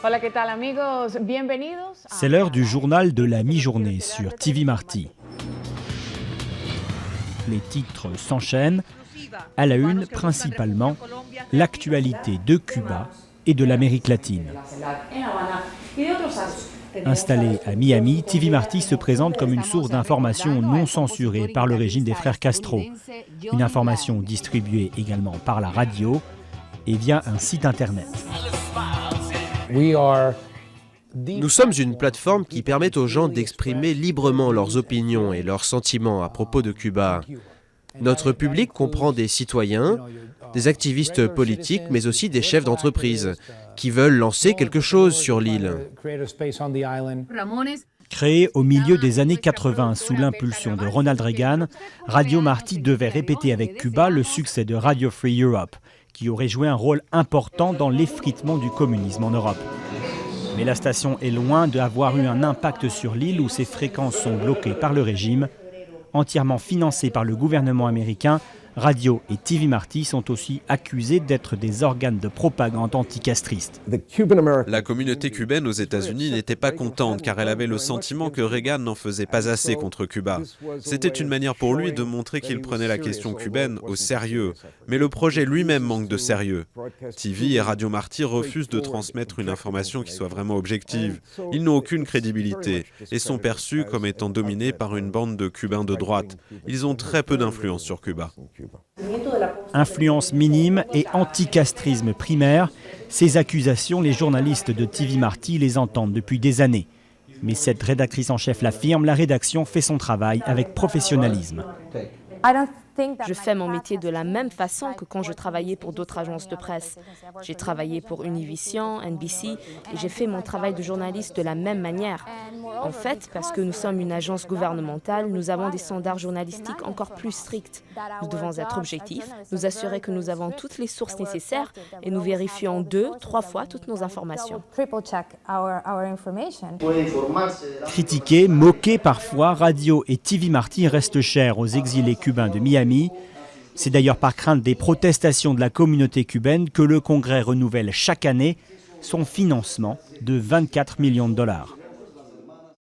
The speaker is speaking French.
Hola, ¿qué tal, amigos? Bienvenidos. C'est l'heure du journal de la mi-journée sur TV Marti. Les titres s'enchaînent. À la une, principalement, l'actualité de Cuba et de l'Amérique latine. Installé à Miami, TV Marti se présente comme une source d'informations non censurée par le régime des frères Castro. Une information distribuée également par la radio et via un site internet. Nous sommes une plateforme qui permet aux gens d'exprimer librement leurs opinions et leurs sentiments à propos de Cuba. Notre public comprend des citoyens, des activistes politiques, mais aussi des chefs d'entreprise qui veulent lancer quelque chose sur l'île. Créé au milieu des années 80 sous l'impulsion de Ronald Reagan, Radio Marti devait répéter avec Cuba le succès de Radio Free Europe, qui aurait joué un rôle important dans l'effritement du communisme en Europe. Mais la station est loin d'avoir eu un impact sur l'île où ses fréquences sont bloquées par le régime. Entièrement financées par le gouvernement américain, Radio et TV Marti sont aussi accusés d'être des organes de propagande anticastriste. La communauté cubaine aux États-Unis n'était pas contente car elle avait le sentiment que Reagan n'en faisait pas assez contre Cuba. C'était une manière pour lui de montrer qu'il prenait la question cubaine au sérieux. Mais le projet lui-même manque de sérieux. TV et Radio Marti refusent de transmettre une information qui soit vraiment objective. Ils n'ont aucune crédibilité et sont perçus comme étant dominés par une bande de Cubains de droite. Ils ont très peu d'influence sur Cuba. Influence minime et anticastrisme primaire, ces accusations, les journalistes de TV Marti les entendent depuis des années. Mais cette rédactrice en chef l'affirme, la rédaction fait son travail avec professionnalisme. Je fais mon métier de la même façon que quand je travaillais pour d'autres agences de presse. J'ai travaillé pour Univision, NBC et j'ai fait mon travail de journaliste de la même manière. En fait, parce que nous sommes une agence gouvernementale, nous avons des standards journalistiques encore plus stricts. Nous devons être objectifs, nous assurer que nous avons toutes les sources nécessaires et nous vérifions 2, 3 fois toutes nos informations. Critiqués, moqués parfois, Radio et TV Marti restent chers aux exilés cubains de Miami. C'est d'ailleurs par crainte des protestations de la communauté cubaine que le Congrès renouvelle chaque année son financement de 24 millions de dollars.